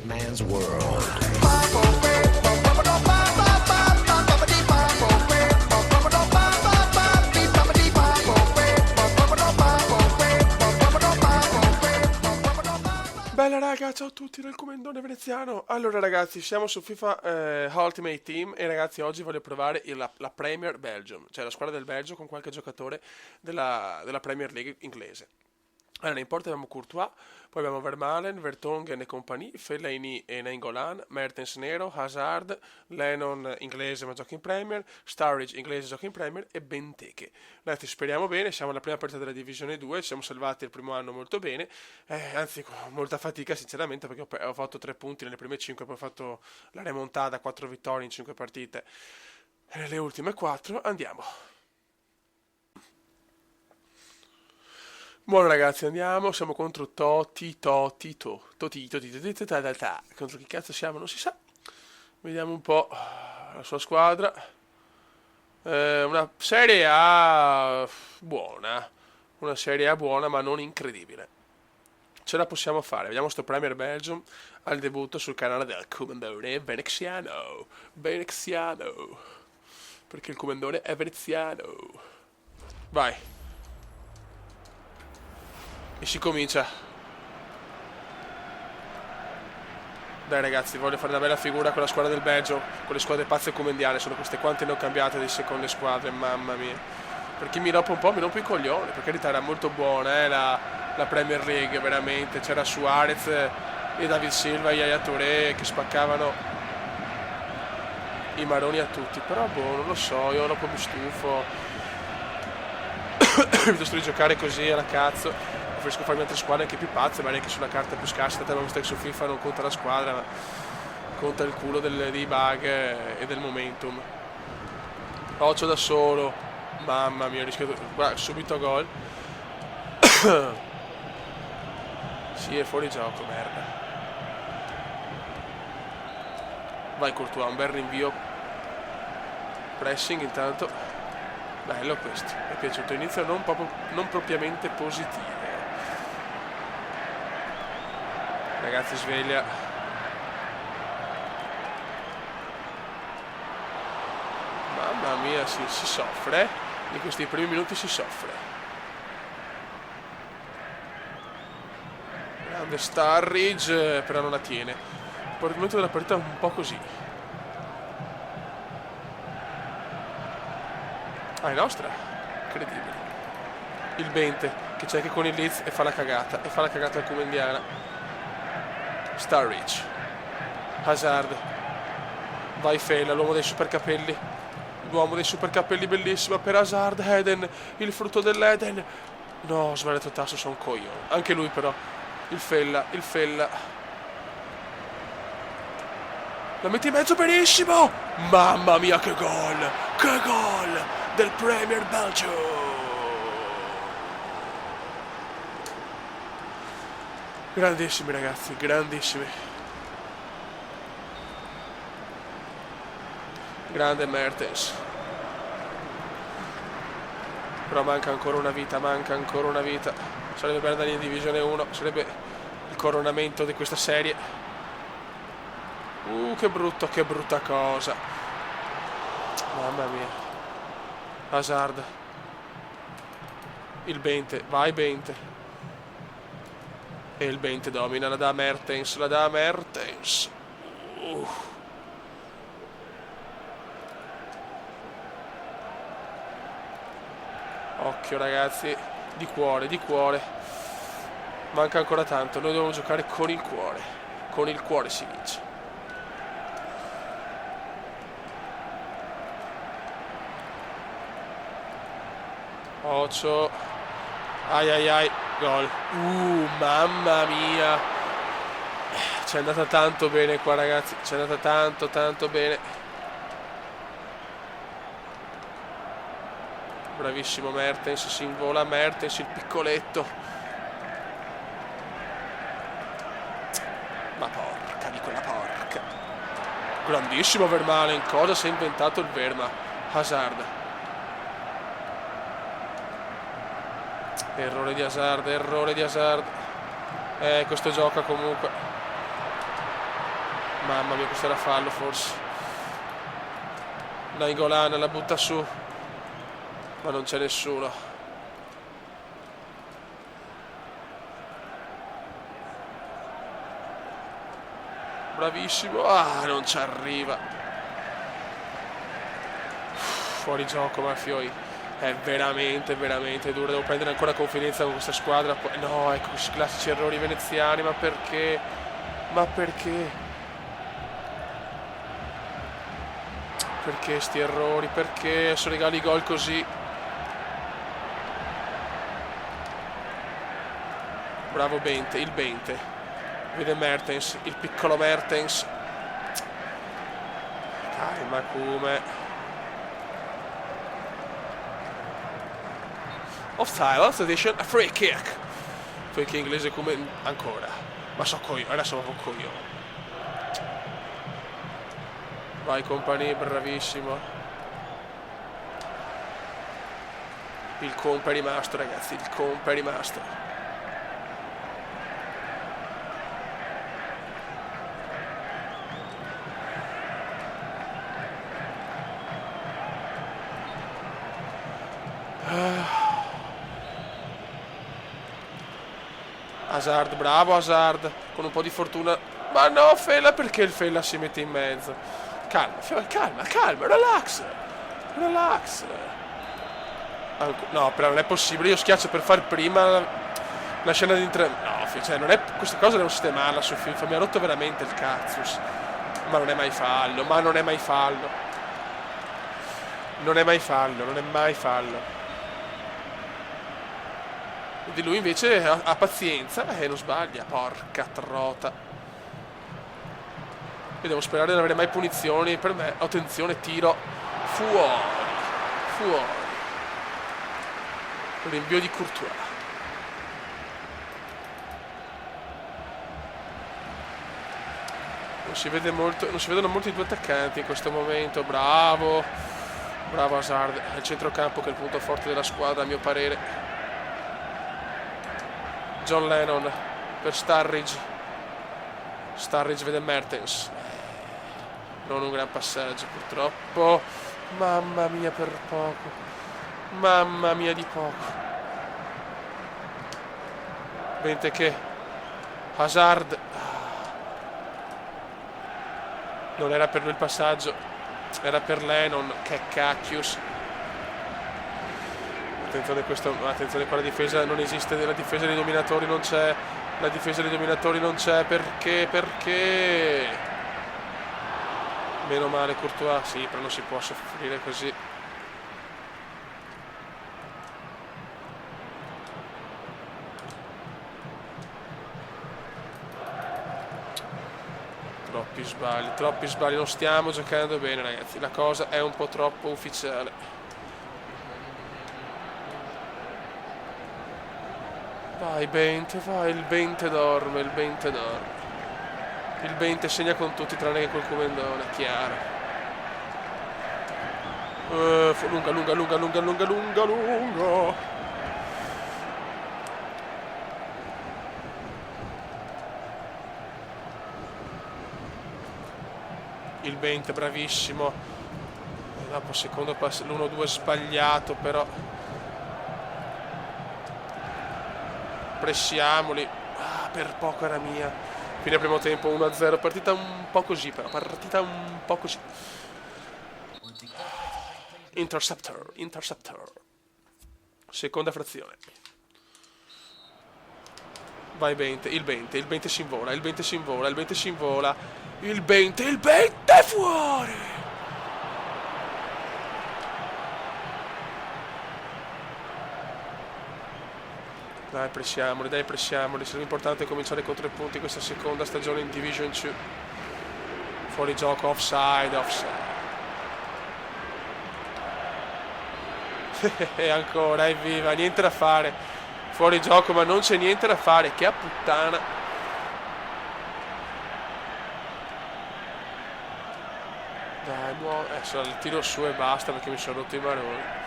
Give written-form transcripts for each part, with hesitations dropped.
man's world. Bella raga, ciao a tutti del Comendone Veneziano. Allora ragazzi, siamo su FIFA Ultimate Team e ragazzi oggi voglio provare la Premier Belgium, cioè la squadra del Belgio con qualche giocatore della Premier League inglese. Allora, in porta abbiamo Courtois, poi abbiamo Vermaelen, Vertonghen e compagnie, Fellaini e Nainggolan, Mertens nero, Hazard, Lennon inglese ma gioca in Premier, Sturridge inglese gioca in Premier e Benteke. Ragazzi, speriamo bene, siamo alla prima partita della Divisione 2, ci siamo salvati il primo anno molto bene, anzi con molta fatica sinceramente perché ho fatto 3 punti nelle prime 5, poi ho fatto la remontata, 4 vittorie in 5 partite, e nelle ultime 4 andiamo. Buono ragazzi, andiamo, siamo contro Contro chi cazzo siamo non si sa. Vediamo un po' la sua squadra. Una Serie A buona. Una Serie A buona ma non incredibile. Ce la possiamo fare. Vediamo sto Premier Belgium al debutto sul canale del Comendone Veneziano. Perché il Comendone è veneziano. Vai. E si comincia. Dai ragazzi, voglio fare una bella figura con la squadra del Belgio, con le squadre pazze comendiane, sono queste quante ne ho cambiate di seconde squadre, mamma mia. Per chi mi rompe un po', mi rompe i coglioni, per carità era molto buona la Premier League, veramente. C'era Suarez e David Silva e Yaya Touré che spaccavano i maroni a tutti, però boh, non lo so, io dopo mi stufo. Mi sto di giocare così alla cazzo. Preferisco farmi altre squadre anche più pazze, magari anche sulla carta più scarsa. Abbiamo visto che su FIFA non conta la squadra, ma conta il culo dei bug e del momentum. Occhio da solo, mamma mia, rischio. Guarda, subito gol. Sì, è fuori gioco, merda. Vai Courtois, un bel rinvio. Pressing intanto. Bello questo, mi è piaciuto. Inizio non propriamente positivo. Ragazzi, sveglia. Mamma mia, si soffre. In questi primi minuti si soffre. Grande Sturridge, però non la tiene. Per il momento della partita è un po' così. Ah, è nostra? Incredibile. Il Bente, che c'è anche con il Leeds e fa la cagata. E fa la cagata al Comendiana. Sturridge, Hazard, vai Fela, l'uomo dei super capelli, bellissima per Hazard. Eden, il frutto dell'Eden. No, ho sbagliato il tasto, sono un coglione. Anche lui però, il Fella. La metti in mezzo benissimo. Mamma mia che gol del Premier Belgium. Grandissimi ragazzi, grandissimi. Grande Mertens. Però manca ancora una vita. Sarebbe per andare in Divisione 1, sarebbe il coronamento di questa serie. Che brutta cosa. Mamma mia. Hazard. Il Bente, vai Bente. E il Bente domina, la dà Mertens. Occhio ragazzi, di cuore. Manca ancora tanto, noi dobbiamo giocare con il cuore. Con il cuore si vince. Occhio. Ai. Gol. Mamma mia. Ci è andata tanto bene qua ragazzi. Ci è andata tanto bene. Bravissimo Mertens. Si invola Mertens, il piccoletto. Ma porca di quella porca. Grandissimo Vermaelen. Cosa si è inventato il Verma? Hazard. Errore di Hazard. Questo gioca comunque. Mamma mia, questo era fallo forse. Nainggolan la butta su, ma non c'è nessuno. Bravissimo. Ah, non ci arriva. Fuori gioco, Mafioi. È veramente, veramente duro. Devo prendere ancora confidenza con questa squadra. No, ecco questi classici errori veneziani. Ma perché? Ma perché? Perché sti errori? Perché adesso regali gol così? Bravo Bente, il Bente. Vede Mertens, il piccolo Mertens. Calma come. Offside, last edition, a free kick. Free kick inglese come ancora. Ma so coglione, adesso sono coglione. Vai Company, bravissimo. Il comp è rimasto, ragazzi, il comp è rimasto. Hazard, bravo Hazard, con un po' di fortuna. Ma no, Fela, perché il Fela si mette in mezzo? Calma, calma, calma, relax. Relax. No, però non è possibile, io schiaccio per far prima la scena di no, cioè non è. Queste cose devo sistemarla su FIFA, mi ha rotto veramente il cazzus. Ma non è mai fallo, ma non è mai fallo. Non è mai fallo, non è mai fallo. Di lui invece ha pazienza e non sbaglia. Porca trota. E devo sperare di non avere mai punizioni per me. Attenzione, tiro fuori. Fuori. Rinvio di Courtois. Non si vede molto, non si vedono molti due attaccanti in questo momento. Bravo. Bravo Hazard. È il centrocampo che è il punto forte della squadra, a mio parere. John Lennon per Sturridge. Sturridge vede Mertens. Non un gran passaggio purtroppo. Mamma mia, per poco. Mamma mia, di poco. Benteke. Hazard. Non era per lui il passaggio, era per Lennon. Che cacchius. Attenzione, attenzione qua, la difesa non esiste, la difesa dei dominatori non c'è. La difesa dei dominatori non c'è. Perché? Perché? Meno male Courtois. Sì, però non si può soffrire così. Troppi sbagli, non stiamo giocando bene, ragazzi. La cosa è un po' troppo ufficiale. Vai Bente, vai, il Bente dorme, il Bente dorme. Il Bente segna con tutti tranne che col Comendone, chiaro. Lunga, lunga, lunga, lunga, lunga, lunga, lunga. Il Bente, bravissimo. Dopo secondo passo, l'1-2 sbagliato, però. Pressiamoli. Ah, per poco era mia. Fine primo tempo 1-0. Partita un po' così, però. Partita un po' così. Interceptor. Seconda frazione. Vai Bente, il Bente si invola, il Bente fuori! Dai, pressiamoli. Se l'importante è cominciare con 3 punti questa seconda stagione in Division 2. Fuori gioco, offside. E ancora, evviva, niente da fare. Fuori gioco, ma non c'è niente da fare. Che a puttana. Dai, buono. Il tiro su e basta perché mi sono rotto i maroni.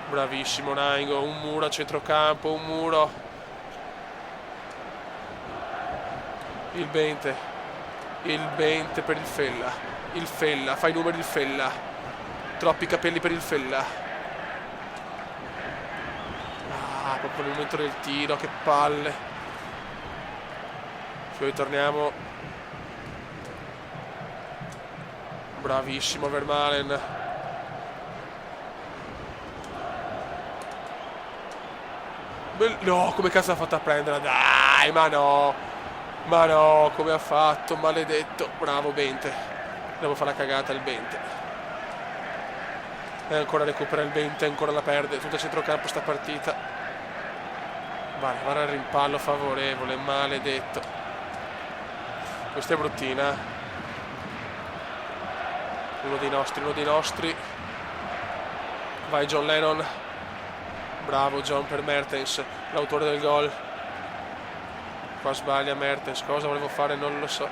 Bravissimo Nainggolan, un muro a centrocampo, un muro. Il Bente. Il Bente per il Fella. Il Fella, fa i numeri il Fella. Troppi capelli per il Fella. Ah, proprio nel momento del tiro, che palle. Poi torniamo. Bravissimo Vermaelen. No, come cazzo ha fatto a prenderla? Dai, ma no. Ma no, come ha fatto, maledetto. Bravo Bente. Devo fare la cagata il Bente. E ancora recupera il Bente, ancora la perde. Tutto a centrocampo sta partita. Vale, guarda il rimpallo favorevole, maledetto. Questa è bruttina. Uno dei nostri. Vai John Lennon. Bravo John per Mertens, l'autore del gol. Qua sbaglia Mertens, cosa volevo fare non lo so.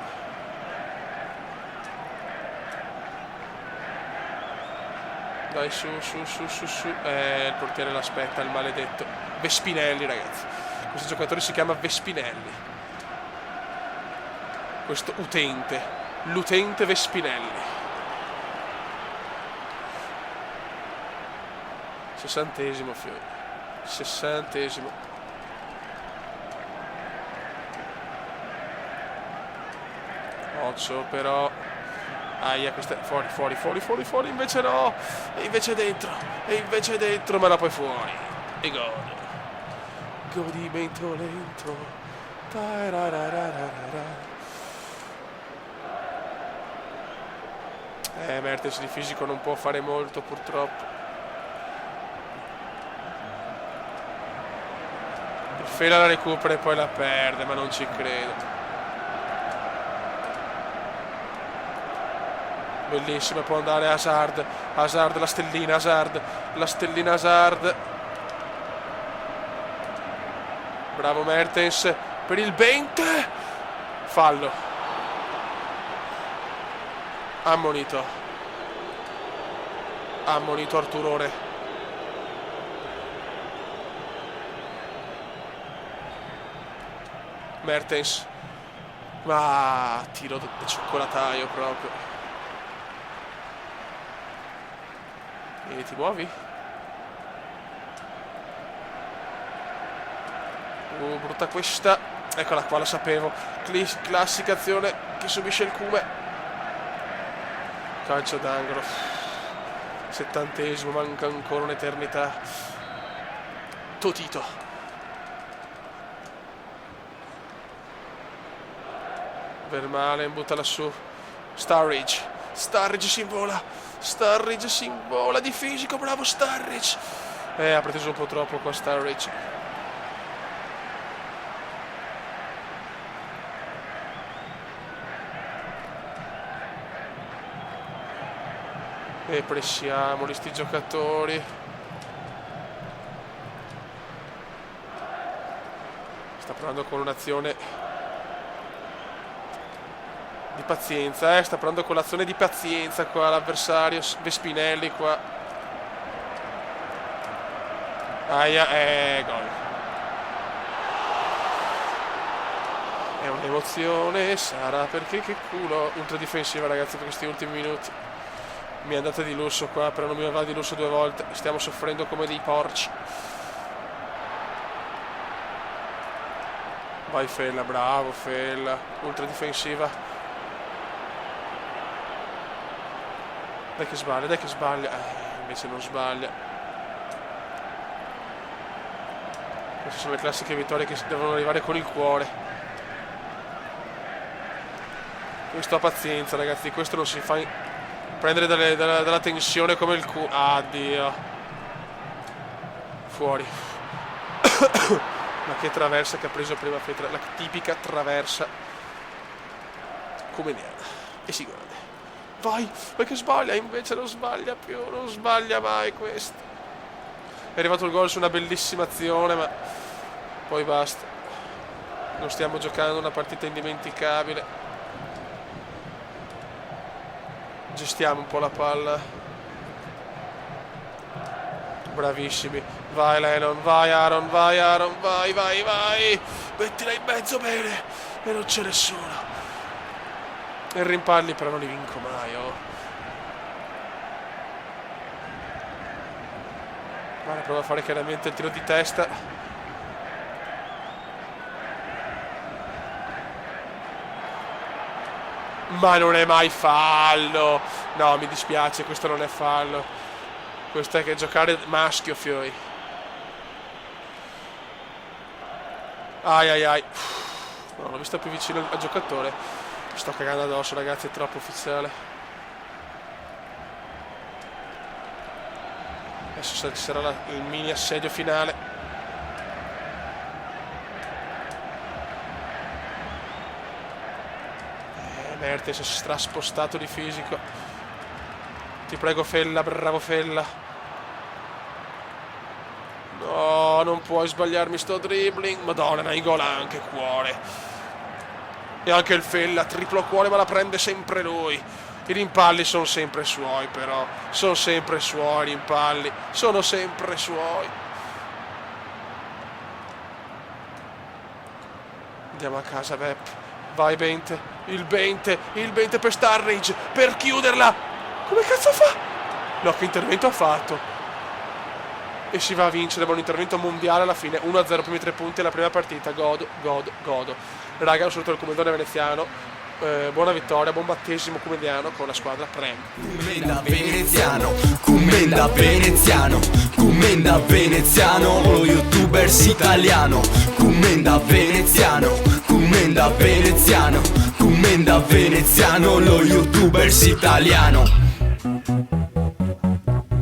Dai su. Il portiere l'aspetta, il maledetto. Vespinelli ragazzi. Questo giocatore si chiama Vespinelli. Questo utente. L'utente Vespinelli. 60esimo fiore. 60esimo. Occhio però. Aia, questa fuori, invece no. E invece dentro, ma la poi fuori. E gol. Godimento lento. Mertens di fisico non può fare molto purtroppo. Il Fela la recupera e poi la perde, ma non ci credo. Bellissima, può andare Hazard, la stellina Hazard. Bravo Mertens per il Bente. Fallo. Ammonito Arturone. Mertens. Ma tiro da cioccolataio proprio. E ti muovi? Brutta questa. Eccola qua, la sapevo. Classica azione che subisce il Cume. Calcio d'angolo. 70esimo, manca ancora un'eternità. Totito. Vermaelen butta lassù. Sturridge si invola di fisico, bravo Sturridge. Ha preteso un po' troppo qua Sturridge. E pressiamoli sti giocatori. Sta provando con un'azione di pazienza, sta provando con l'azione di pazienza qua l'avversario. Vespinelli qua. Aia, gol. È un'emozione, sarà perché che culo. Ultra difensiva ragazzi per questi ultimi minuti. Mi è andata di lusso qua, però non mi va di lusso 2 volte. Stiamo soffrendo come dei porci. Vai Fella, bravo Fella. Ultra difensiva. Dai che sbaglia. Invece non sbaglia. Queste sono le classiche vittorie che devono arrivare con il cuore. Questo ha pazienza ragazzi, questo non si fa prendere dalla tensione come il culo. Addio. Fuori. Ma che traversa che ha preso prima Fetra, la tipica traversa comeniana. E si guarda. Vai, perché sbaglia, invece non sbaglia più, non sbaglia mai questo. È arrivato il gol su una bellissima azione, ma poi basta. Non stiamo giocando una partita indimenticabile. Gestiamo un po' la palla. Bravissimi. Vai Lennon, vai Aaron, vai. Mettila in mezzo bene. e non c'è nessuno. E i rimpalli però non li vinco mai, oh. Guarda, prova a fare chiaramente il tiro di testa. Ma non è mai fallo. No, mi dispiace, questo non è fallo. Questo è che giocare maschio, fioi. Ai ai ai. No, l'ho vista più vicino al giocatore. Sto cagando addosso, ragazzi, è troppo ufficiale. Adesso ci sarà il mini assedio finale. Mertes si è straspostato di fisico. Ti prego, Fella, bravo Fella. No, non puoi sbagliarmi sto dribbling. Madonna, Nainggolan anche cuore. E anche il Fella, triplo cuore, ma la prende sempre lui. I rimpalli sono sempre suoi, però. Sono sempre suoi i rimpalli. Sono sempre suoi. Andiamo a casa, Bepp. Vai, Bente. Il Bente per Sturridge, per chiuderla. Come cazzo fa? No, che intervento ha fatto? E si va a vincere, buon intervento mondiale alla fine. 1-0, primi 3 punti alla prima partita. Godo. Raga, un saluto al commendatore veneziano. Buona vittoria, buon battesimo comediano con la squadra Prem. Commenda veneziano, lo youtubers italiano. Commenda veneziano, lo youtubers italiano.